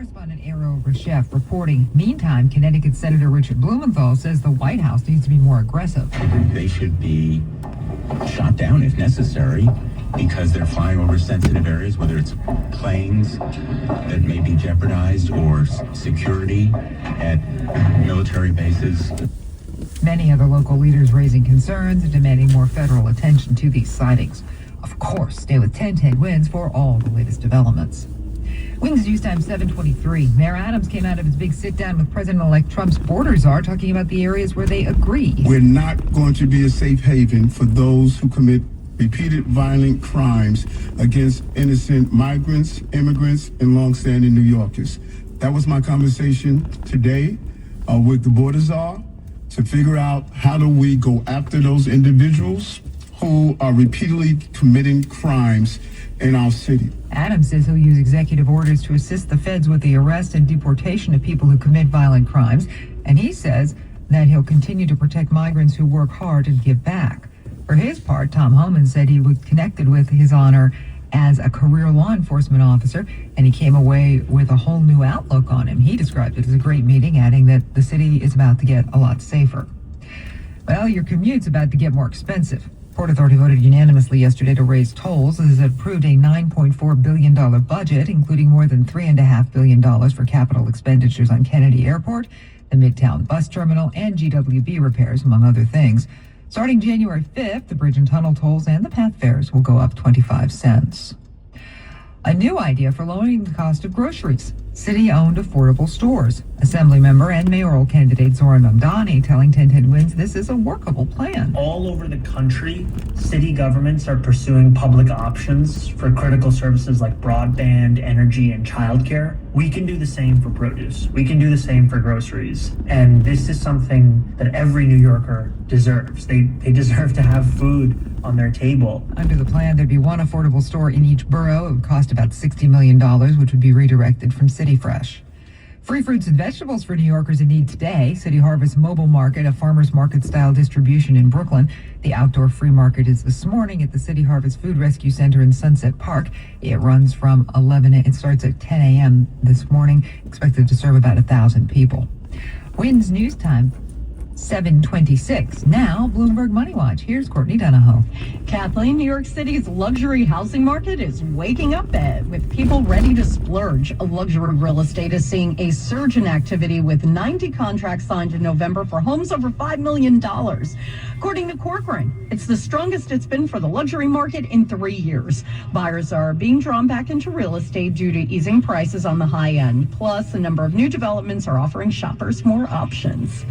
Correspondent Arrow Reshef reporting. Meantime, Connecticut Senator Richard Blumenthal says the White House needs to be more aggressive. They should be shot down if necessary because they're flying over sensitive areas, whether it's planes that may be jeopardized or security at military bases. Many other local leaders raising concerns and demanding more federal attention to these sightings. Of course, stay with 1010 Wins for all the latest developments. Wings News Time 7:23. Mayor Adams came out of his big sit-down with President-elect Trump's border czar, talking about the areas where they agree. We're not going to be a safe haven for those who commit repeated violent crimes against innocent migrants, immigrants, and long-standing New Yorkers. That was my conversation today with the border czar to figure out how do we go after those individuals who are repeatedly committing crimes in our city. Adams says he'll use executive orders to assist the feds with the arrest and deportation of people who commit violent crimes. And he says that he'll continue to protect migrants who work hard and give back. For his part, Tom Homan said he was connected with his honor as a career law enforcement officer, and he came away with a whole new outlook on him. He described it as a great meeting, adding that the city is about to get a lot safer. Well, your commute's about to get more expensive. Port Authority voted unanimously yesterday to raise tolls. It has approved a $9.4 billion budget, including more than $3.5 billion for capital expenditures on Kennedy Airport, the Midtown Bus Terminal, and GWB repairs, among other things. Starting January 5th, the bridge and tunnel tolls and the path fares will go up 25 cents. A new idea for lowering the cost of groceries. City-owned affordable stores. Assemblymember and mayoral candidate Zoran Mamdani telling 1010 Wins this is a workable plan. All over the country, city governments are pursuing public options for critical services like broadband, energy, and childcare. We can do the same for produce. We can do the same for groceries. And this is something that every New Yorker deserves. They deserve to have food on their table. Under the plan, there'd be one affordable store in each borough. It would cost about $60 million, which would be redirected from City Fresh. Free fruits and vegetables for New Yorkers in need today. City Harvest Mobile Market, a farmer's market style distribution in Brooklyn. The outdoor free market is this morning at the City Harvest Food Rescue Center in Sunset Park. It runs from 11. It starts at 10 a.m. this morning, expected to serve about 1,000 people. Wins News Time. 7:26. Now, Bloomberg Money Watch. Here's Courtney Donahoe. Kathleen, New York City's luxury housing market is waking up with people ready to splurge. Luxury real estate is seeing a surge in activity with 90 contracts signed in November for homes over $5 million. According to Corcoran, it's the strongest it's been for the luxury market in 3 years. Buyers are being drawn back into real estate due to easing prices on the high end. Plus, a number of new developments are offering shoppers more options.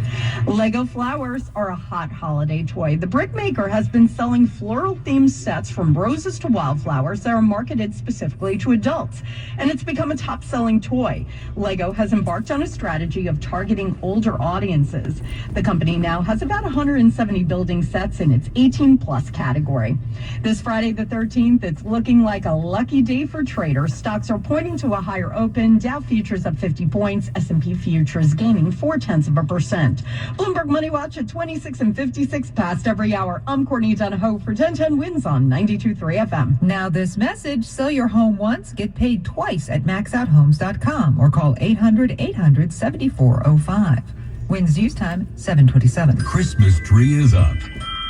Lego flowers are a hot holiday toy. The brick maker has been selling floral-themed sets from roses to wildflowers that are marketed specifically to adults, and it's become a top-selling toy. Lego has embarked on a strategy of targeting older audiences. The company now has about 170 building sets in its 18-plus category. This Friday the 13th, it's looking like a lucky day for traders. Stocks are pointing to a higher open. Dow futures up 50 points. S&P futures gaining 0.4%. Bloomberg Money Watch at 26 and 56 past every hour. I'm Courtney Donahoe for 1010 Wins on 92.3 FM. Now this message, sell your home once, get paid twice at maxouthomes.com or call 800-800-7405. Wins News Time, 7:27. Christmas tree is up.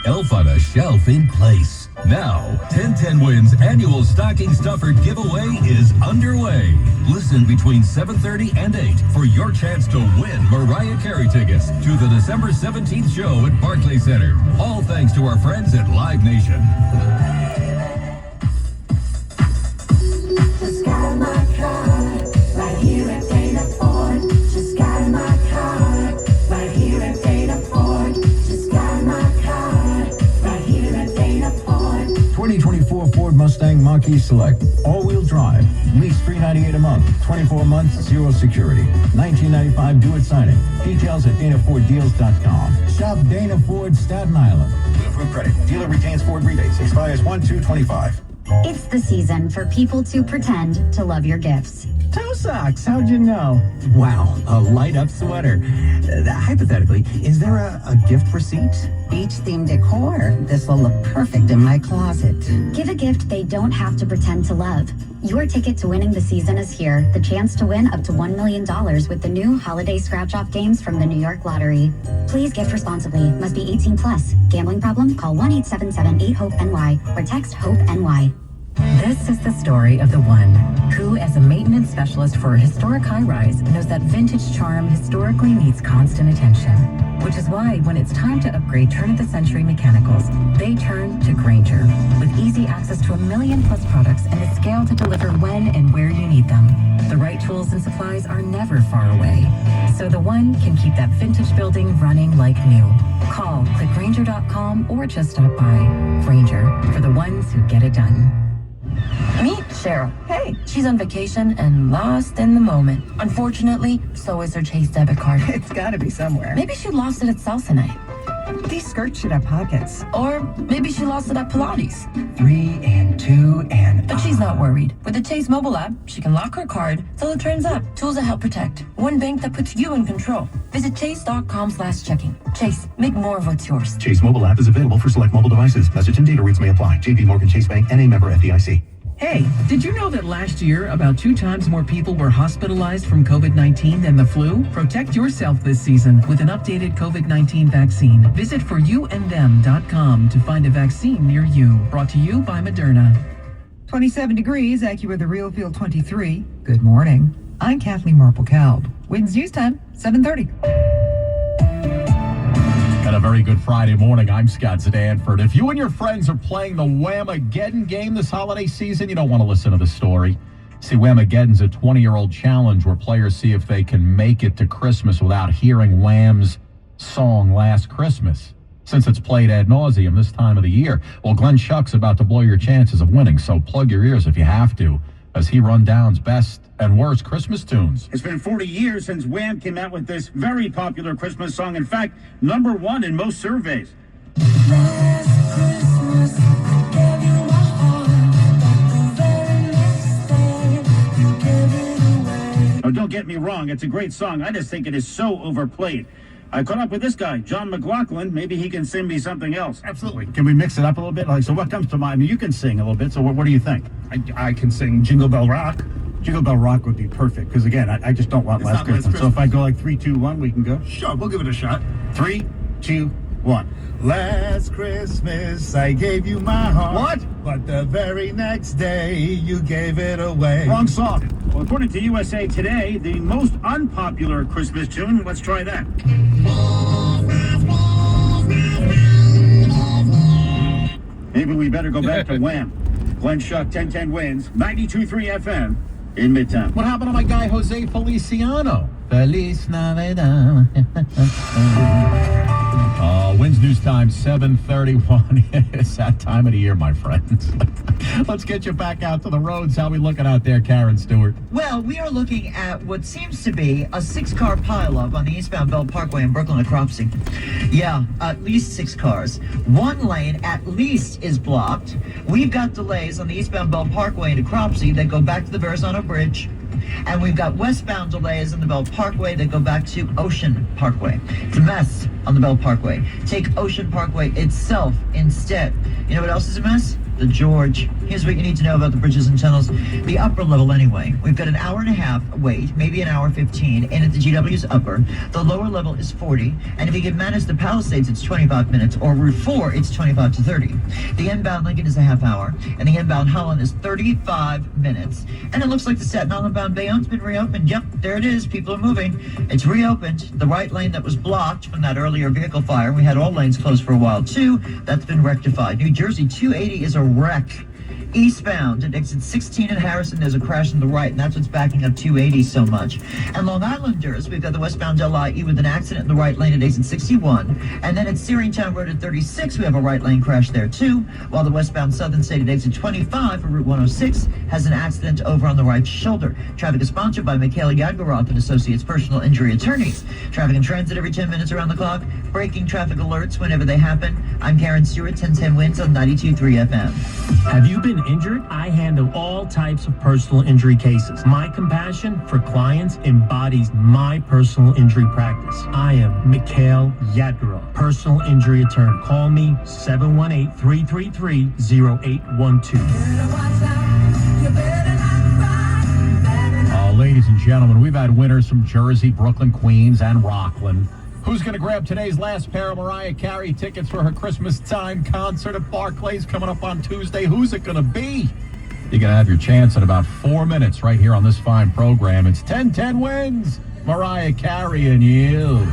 Elf on a shelf in place. Now, 1010 Wins annual stocking stuffer giveaway is underway. Listen between 7:30 and 8 for your chance to win Mariah Carey tickets to the December 17th show at Barclays Center. All thanks to our friends at Live Nation. Just got my car right here at Dana Ford. Just got my car right here at Dana Ford. Just got my car right here at Dana Ford. 2024 Ford Mustang Mach-E Select. All-wheel drive. Lease $398 a month. 24 months, zero security. $19.95 due at signing. Details at DanaFordDeals.com. Shop Dana Ford, Staten Island. With approved credit. Dealer retains Ford rebates. Expires 1/2/25. It's the season for people to pretend to love your gifts. Toe socks, how'd you know? Wow, a light-up sweater. Hypothetically, is there a gift receipt? beach-themed decor. This will look perfect in my closet. Give a gift they don't have to pretend to love. Your ticket to winning the season is here. The chance to win up to $1 million with the new holiday scratch-off games from the New York Lottery. Please gift responsibly. Must be 18 plus. Gambling problem? Call 1-877-8-HOPE-NY or text HOPE-NY. This is the story of the one who, as a maintenance specialist for a historic high-rise, knows that vintage charm historically needs constant attention. Which is why, when it's time to upgrade turn-of-the-century mechanicals, they turn to Grainger. With easy access to 1 million+ products and the scale to deliver when and where you need them. The right tools and supplies are never far away. So the one can keep that vintage building running like new. Call, click Grainger.com, or just stop by. Grainger, for the ones who get it done. Meet Cheryl. Hey, she's on vacation and lost in the moment. Unfortunately, so is her Chase debit card. It's gotta be somewhere. Maybe she lost it at salsa night. These skirts should have pockets. Or maybe she lost it at Pilates. 3 and 2 and... But she's not worried. With the Chase mobile app, she can lock her card till it turns up. Tools that help protect. One bank that puts you in control. Visit chase.com/checking. Chase, make more of what's yours. Chase mobile app is available for select mobile devices. Message and data rates may apply. JP Morgan Chase Bank and a member FDIC. Hey, did you know that last year about 2 times more people were hospitalized from COVID-19 than the flu? Protect yourself this season with an updated COVID-19 vaccine. Visit foryouthandthem.com to find a vaccine near you. Brought to you by Moderna. 27 degrees, AccuWeather Real Field 23. Good morning. I'm Kathleen Marple-Kalb. Winds News Time, 7:30. And a very good Friday morning. I'm Scott Stanford. If you and your friends are playing the Whamageddon game this holiday season, you don't want to listen to the story. See, Whamageddon's a 20-year-old challenge where players see if they can make it to Christmas without hearing Wham's song Last Christmas, since it's played ad nauseum this time of the year. Well, Glenn Schuck's about to blow your chances of winning, so plug your ears if you have to, as he rundowns best and worst Christmas tunes. It's been 40 years since Wham came out with this very popular Christmas song. In fact, #1 in most surveys. Last Christmas, I gave you my heart, but the very next day, you gave it away. Oh, don't get me wrong, it's a great song. I just think it is so overplayed. I caught up with this guy, John McLaughlin. Maybe he can sing me something else. Absolutely. Can we mix it up a little bit? Like, so what comes to mind? I mean, you can sing a little bit, so what do you think? I can sing Jingle Bell Rock. Jingle Bell Rock would be perfect, because again, I just don't want Last Christmas. So if I go like 3, 2, 1, we can go? Sure, we'll give it a shot. 3, 2, 1. Last Christmas, I gave you my heart. What? But the very next day, you gave it away. Wrong song. Well, according to USA Today, the most unpopular Christmas tune, let's try that. Maybe we better go back to Wham. Glenn Schuck, 1010 wins, 92.3 FM in Midtown. What happened to my guy Jose Feliciano? Feliz Navidad. Wins News Time, 7:31. It's that time of the year, my friends. Let's get you back out to the roads. How we looking out there, Karen Stewart? Well, we are looking at what seems to be a 6-car pileup on the eastbound Belt Parkway in Brooklyn to Cropsey. Yeah, at least 6 cars. One lane at least is blocked. We've got delays on the eastbound Belt Parkway into Cropsey that go back to the Verrazano Bridge. And we've got westbound delays on the Belt Parkway that go back to Ocean Parkway. It's a mess on the Belt Parkway. Take Ocean Parkway itself instead. You know what else is a mess? The George. Here's what you need to know about the bridges and tunnels. The upper level anyway. We've got an hour and a half wait, maybe an hour 15, and at the GW's upper. The lower level is 40, and if you can manage the Palisades, it's 25 minutes, or Route 4, it's 25 to 30. The inbound Lincoln is a half hour, and the inbound Holland is 35 minutes. And it looks like the Staten Island bound Bayonne's been reopened. Yep, there it is. People are moving. It's reopened. The right lane that was blocked from that earlier vehicle fire, we had all lanes closed for a while too. That's been rectified. New Jersey 280 is a wreck. Eastbound at exit 16 in Harrison, there's a crash on the right, and that's what's backing up 280 so much. And Long Islanders, we've got the westbound LIE with an accident in the right lane at exit 61. And then at Searingtown Road at 36, we have a right lane crash there too, while the westbound Southern State at exit 25 for Route 106 has an accident over on the right shoulder. Traffic is sponsored by Michaela Yadgaroth and Associates Personal Injury Attorneys. Traffic and transit every 10 minutes around the clock. Breaking traffic alerts whenever they happen. I'm Karen Stewart, 1010 wins on 92.3 FM. Have you been been injured, I handle all types of personal injury cases. My compassion for clients embodies my personal injury practice. I am Mikhail Yadgorov, personal injury attorney. Call me 718-333-0812. Ladies and gentlemen, we've had winners from Jersey, Brooklyn, Queens, and Rockland. Who's going to grab today's last pair of Mariah Carey tickets for her Christmas time concert at Barclays coming up on Tuesday? Who's it going to be? You're going to have your chance in about 4 minutes right here on this fine program. It's 10-10 wins. Mariah Carey and you.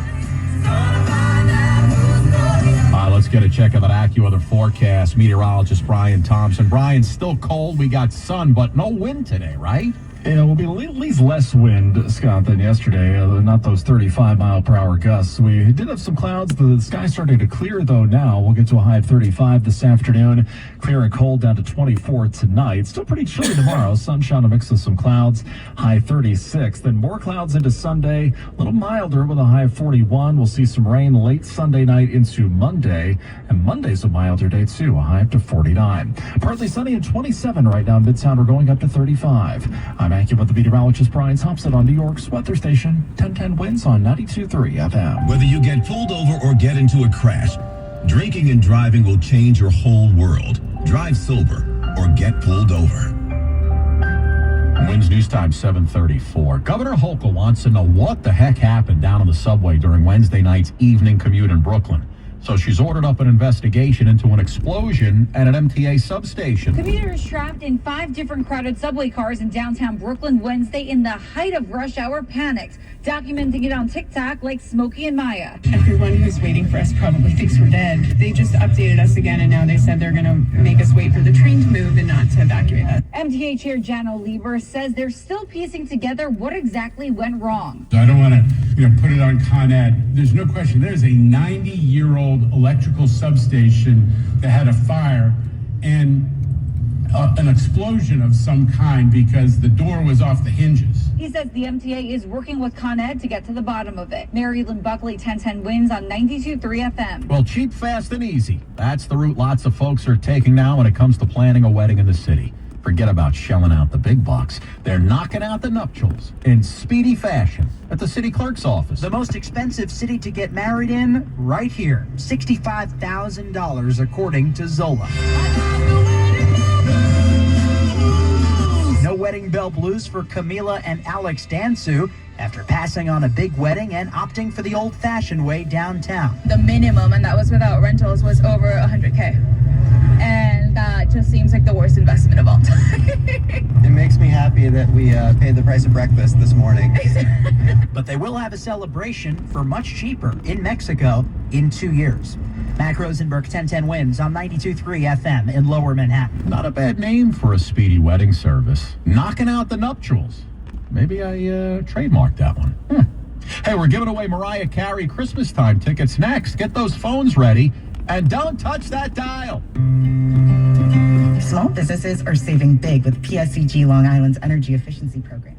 Let's get a check of that AccuWeather forecast. Meteorologist Brian Thompson. Brian, still cold. We got sun, but no wind today, right? Yeah, it will be at least less wind, Scott, than yesterday. Not those 35-mile-per-hour gusts. We did have some clouds. The sky's starting to clear, though, now. We'll get to a high of 35 this afternoon. Clear and cold down to 24 tonight. Still pretty chilly tomorrow. Sunshine, a mix of some clouds. High 36. Then more clouds into Sunday. A little milder with a high of 41. We'll see some rain late Sunday night into Monday. And Monday's a milder day, too. A high up to 49. Partly sunny and 27 right now in Midtown. We're going up to 35. I'm AccuWeather meteorologist Brian Thompson on New York's weather station. 1010 wins on 92.3 FM. Whether you get pulled over or get into a crash, drinking and driving will change your whole world. Drive sober or get pulled over. Wins News Time 7:34. Governor Hochul wants to know what the heck happened down on the subway during Wednesday night's evening commute in Brooklyn. So she's ordered up an investigation into an explosion at an MTA substation. Commuters trapped in 5 different crowded subway cars in downtown Brooklyn Wednesday in the height of rush hour panicked, documenting it on TikTok like Smokey and Maya. Everyone who's waiting for us probably thinks we're dead. They just updated us again, and now they said they're going to make us wait for the train to move and not to evacuate us. MTA Chair Jano Lieber says they're still piecing together what exactly went wrong. I don't want to, put it on Con Ed. There's no question. There's a 90-year-old electrical substation that had a fire and an explosion of some kind because the door was off the hinges. He says the MTA is working with Con Ed to get to the bottom of it. Mary Lynn Buckley, 1010 wins on 92.3 FM. Well, cheap, fast, and easy. That's the route lots of folks are taking now when it comes to planning a wedding in the city. Forget about shelling out the big bucks. They're knocking out the nuptials in speedy fashion at the city clerk's office. The most expensive city to get married in, right here. $65,000 according to Zola. No wedding bell blues for Camila and Alex Dansu after passing on a big wedding and opting for the old-fashioned way downtown. The minimum, and that was without rentals, was over $100K. And that just seems like the worst investment of all time. It makes me happy that we paid the price of breakfast this morning. But they will have a celebration for much cheaper in Mexico in 2 years. Mac Rosenberg, 1010 wins on 92.3 FM in Lower Manhattan. Not a bad name for a speedy wedding service. Knocking out the nuptials. Maybe I trademarked that one. Hey, we're giving away Mariah Carey Christmas time tickets next. Get those phones ready and don't touch that dial. Small businesses are saving big with PSEG Long Island's energy efficiency program.